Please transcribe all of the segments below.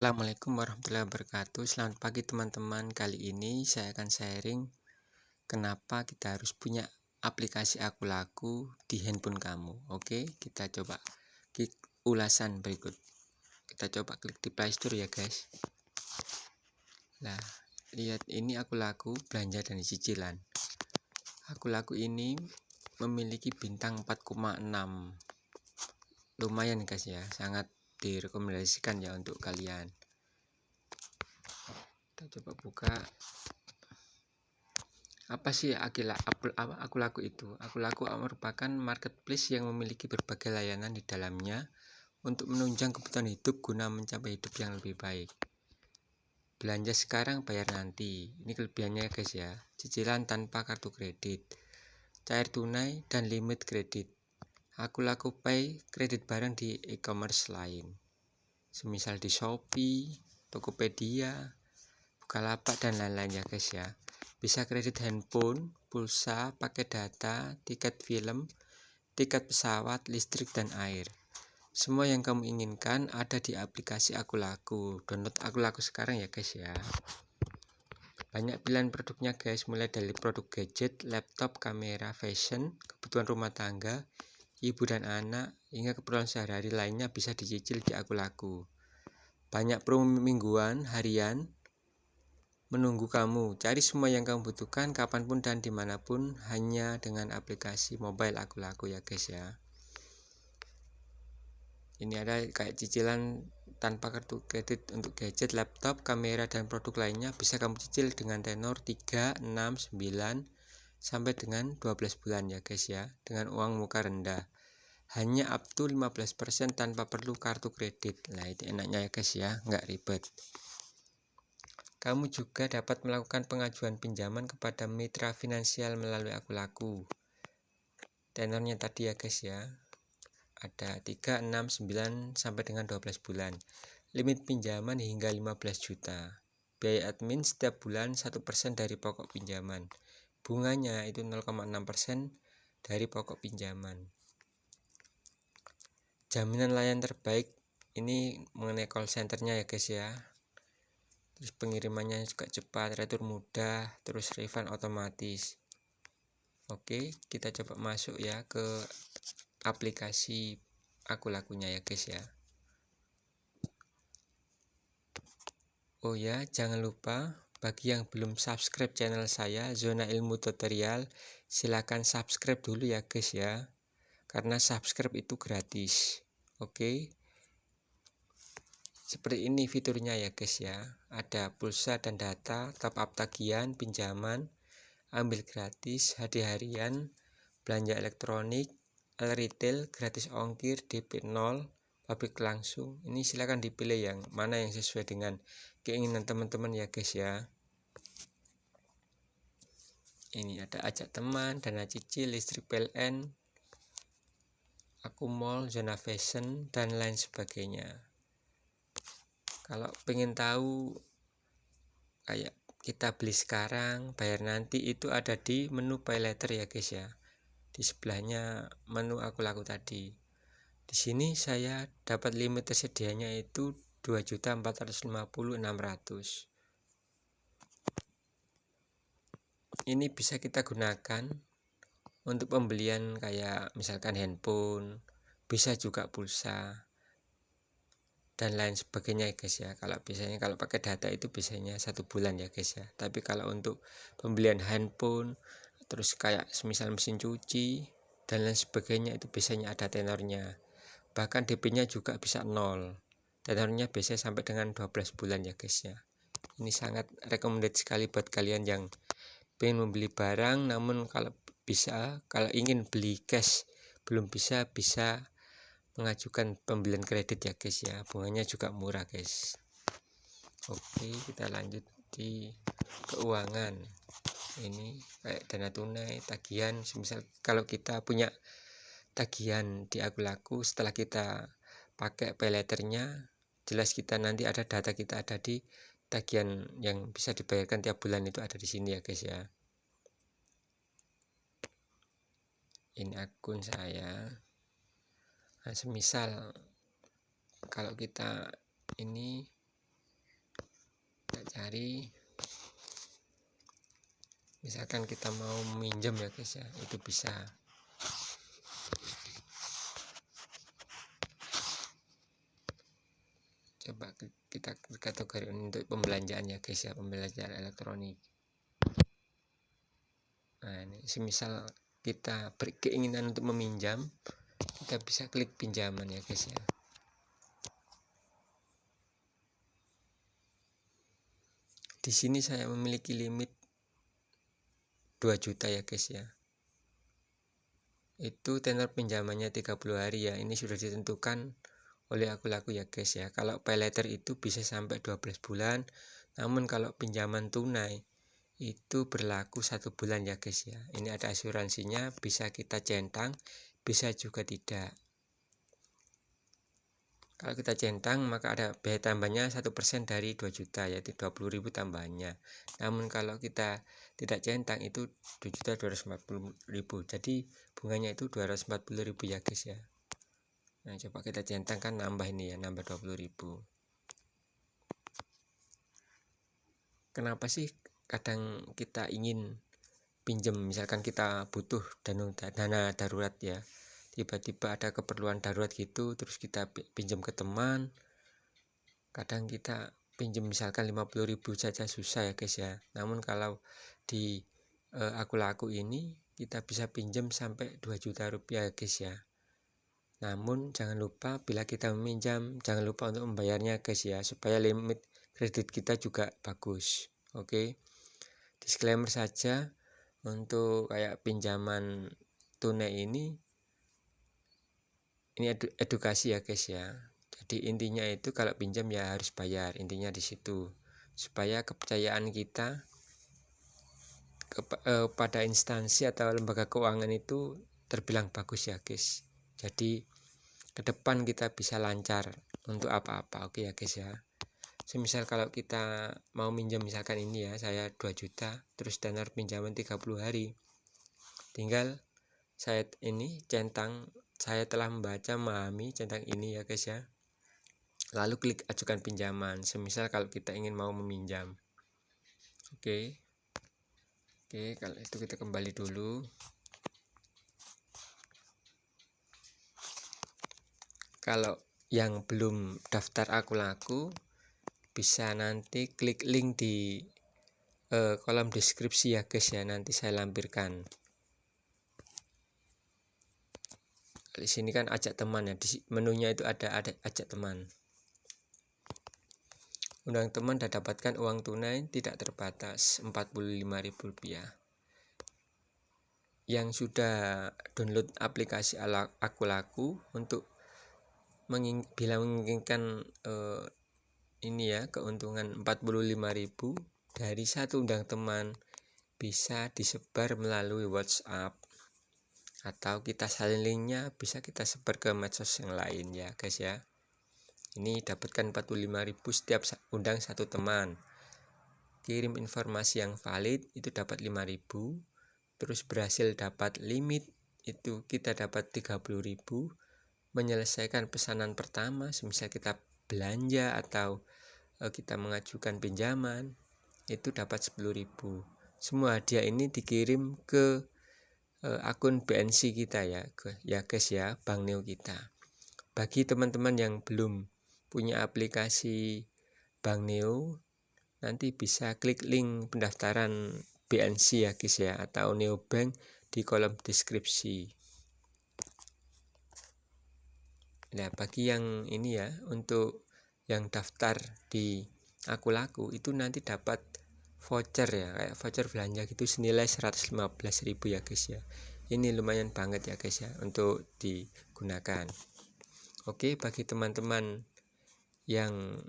Assalamualaikum warahmatullahi wabarakatuh. Selamat pagi teman-teman. Kali ini saya akan sharing kenapa kita harus punya aplikasi Aku Laku di handphone kamu. Oke, kita coba klik ulasan berikut. Kita coba klik di Play Store ya guys. Nah, lihat ini Aku Laku belanja dan cicilan. Aku Laku ini memiliki bintang 4,6. Lumayan guys ya, sangat direkomendasikan ya untuk kalian. Kita coba buka. Apa sih Aku Laku itu? Aku Laku merupakan marketplace yang memiliki berbagai layanan di dalamnya untuk menunjang kebutuhan hidup guna mencapai hidup yang lebih baik. Belanja sekarang, bayar nanti. Ini kelebihannya guys ya. Cicilan tanpa kartu kredit, cair tunai dan limit kredit. Aku Laku Pay kredit barang di e-commerce lain, semisal di Shopee, Tokopedia, Bukalapak dan lain-lain ya guys ya. Bisa kredit handphone, pulsa, paket data, tiket film, tiket pesawat, listrik dan air. Semua yang kamu inginkan ada di aplikasi Aku Laku. Download Aku Laku sekarang ya guys ya. Banyak pilihan produknya guys, mulai dari produk gadget, laptop, kamera, fashion, kebutuhan rumah tangga, ibu dan anak, hingga keperluan sehari-hari lainnya bisa dicicil di Aku Laku. Banyak promo mingguan, harian menunggu kamu. Cari semua yang kamu butuhkan kapanpun dan dimanapun hanya dengan aplikasi mobile Aku Laku ya guys ya. Ini ada kayak cicilan tanpa kartu kredit untuk gadget, laptop, kamera dan produk lainnya. Bisa kamu cicil dengan tenor 3, 6, 9 sampai dengan 12 bulan ya guys ya, dengan uang muka rendah. Hanya up to 15% tanpa perlu kartu kredit. Nah itu enaknya ya guys ya, nggak ribet. Kamu juga dapat melakukan pengajuan pinjaman kepada mitra finansial melalui Aku Laku. Tenornya tadi ya guys ya, ada 3, 6, 9 sampai dengan 12 bulan. Limit pinjaman hingga 15 juta. Biaya admin setiap bulan 1% dari pokok pinjaman. Bunganya itu 0,6% dari pokok pinjaman. Jaminan layanan terbaik, ini mengenai call centernya ya guys ya. Terus pengirimannya juga cepat, retur mudah, terus refund otomatis. Oke, kita coba masuk ya ke aplikasi Aku Lakunya ya guys ya. Oh ya, jangan lupa bagi yang belum subscribe channel saya Zona Ilmu Tutorial, silakan subscribe dulu ya guys ya, karena subscribe itu gratis. Oke, seperti ini fiturnya ya guys ya. Ada pulsa dan data, top up tagihan, pinjaman, ambil gratis, hadiah harian, belanja elektronik, retail, gratis ongkir, DP 0, pabrik langsung. Ini silakan dipilih yang mana yang sesuai dengan keinginan teman-teman ya guys ya. Ini ada ajak teman, dana cicil, listrik PLN, Aku Mall, zona fashion dan lain sebagainya. Kalau pengen tahu kayak kita beli sekarang, bayar nanti, itu ada di menu pay later ya guys ya. Di sebelahnya menu Aku Laku tadi. Di sini saya dapat limit tersedianya itu 2.450.600. Ini bisa kita gunakan untuk pembelian kayak misalkan handphone, bisa juga pulsa dan lain sebagainya ya guys ya. Kalau biasanya kalau pakai data itu biasanya 1 bulan ya guys ya. Tapi kalau untuk pembelian handphone, terus kayak semisal mesin cuci dan lain sebagainya, itu biasanya ada tenornya. Bahkan DP-nya juga bisa 0. Tenornya biasanya sampai dengan 12 bulan ya guys ya. Ini sangat recommended sekali buat kalian yang pengen membeli barang, namun kalau ingin beli cash belum bisa mengajukan pembelian kredit ya guys ya. Bunganya juga murah guys. Oke, kita lanjut di keuangan. Ini kayak dana tunai, tagihan. Misal kalau kita punya tagihan di Aku Laku, setelah kita pakai pay letternya, jelas kita nanti ada data kita ada di tagihan yang bisa dibayarkan tiap bulan, itu ada di sini ya guys ya. Ini akun saya. Nah, semisal kalau kita ini cari, misalkan kita mau minjem ya guys ya, itu bisa. Coba kita kategori untuk pembelanjaan ya guys ya, pembelanjaan elektronik. Nah ini semisal kita berkeinginan untuk meminjam, kita bisa klik pinjaman ya guys ya. Di sini saya memiliki limit 2 juta ya guys ya. Itu tenor pinjamannya 30 hari ya. Ini sudah ditentukan oleh Akulaku ya guys ya. Kalau pay later itu bisa sampai 12 bulan. Namun kalau pinjaman tunai itu berlaku 1 bulan ya guys ya. Ini ada asuransinya, bisa kita centang, bisa juga tidak. Kalau kita centang maka ada biaya tambahnya 1% dari 2 juta yaitu 20.000 tambahannya. Namun kalau kita tidak centang itu 2.240.000. Jadi bunganya itu 240.000 ya guys ya. Nah coba kita centang kan nambah ini ya, nambah 20.000. Kenapa sih kadang kita ingin pinjam, misalkan kita butuh dana darurat ya, tiba-tiba ada keperluan darurat gitu, terus kita pinjam ke teman. Kadang kita pinjam misalkan 50.000 saja susah ya guys ya. Namun kalau di Akulaku ini kita bisa pinjam sampai 2 juta rupiah ya guys ya. Namun jangan lupa bila kita meminjam, jangan lupa untuk membayarnya guys ya, supaya limit kredit kita juga bagus. Oke. Disclaimer saja, untuk kayak pinjaman tunai ini edukasi ya guys ya. Jadi intinya itu kalau pinjam ya harus bayar, intinya di situ, supaya kepercayaan kita pada instansi atau lembaga keuangan itu terbilang bagus ya guys. Jadi ke depan kita bisa lancar untuk apa-apa. Oke ya guys ya. Semisal kalau kita mau minjam misalkan ini ya, saya 2 juta terus tenor pinjaman 30 hari. Tinggal saya ini centang, saya telah membaca memahami centang ini ya guys ya. Lalu klik ajukan pinjaman. Semisal kalau kita ingin mau meminjam. Oke, kalau itu kita kembali dulu. Kalau yang belum daftar Akulaku, bisa nanti klik link di kolom deskripsi ya guys ya, nanti saya lampirkan. Di sini kan ajak teman ya, di menunya itu ada ajak teman. Undang teman dan dapatkan uang tunai tidak terbatas Rp45.000. Yang sudah download aplikasi Akulaku untuk bila menginginkan ini ya, keuntungan 45.000 dari satu undang teman, bisa disebar melalui WhatsApp atau kita salin linknya, bisa kita sebar ke medsos yang lain ya guys ya. Ini dapatkan 45.000 setiap undang satu teman. Kirim informasi yang valid itu dapat 5.000. Terus berhasil dapat limit itu kita dapat 30.000. Menyelesaikan pesanan pertama, semisal kita belanja atau kita mengajukan pinjaman, itu dapat 10.000. Semua hadiah ini dikirim ke akun BNC kita ya guys ya, Bank Neo kita. Bagi teman-teman yang belum punya aplikasi Bank Neo, nanti bisa klik link pendaftaran BNC ya guys ya, atau Neobank di kolom deskripsi. Nah bagi yang ini ya, untuk yang daftar di Akulaku itu nanti dapat voucher ya, kayak voucher belanja gitu senilai 115.000 ya guys ya. Ini lumayan banget ya guys ya untuk digunakan. Oke, bagi teman-teman yang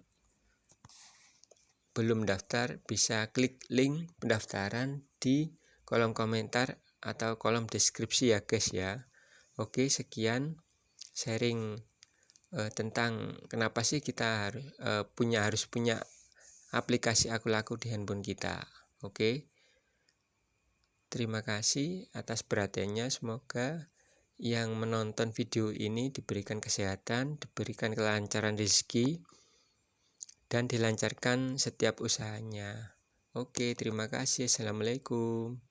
belum daftar bisa klik link pendaftaran di kolom komentar atau kolom deskripsi ya guys ya. Oke, sekian sharing tentang kenapa sih kita harus punya aplikasi Akulaku di handphone kita. Oke, terima kasih atas perhatiannya. Semoga yang menonton video ini diberikan kesehatan, diberikan kelancaran rezeki, dan dilancarkan setiap usahanya. Oke, terima kasih. Assalamualaikum.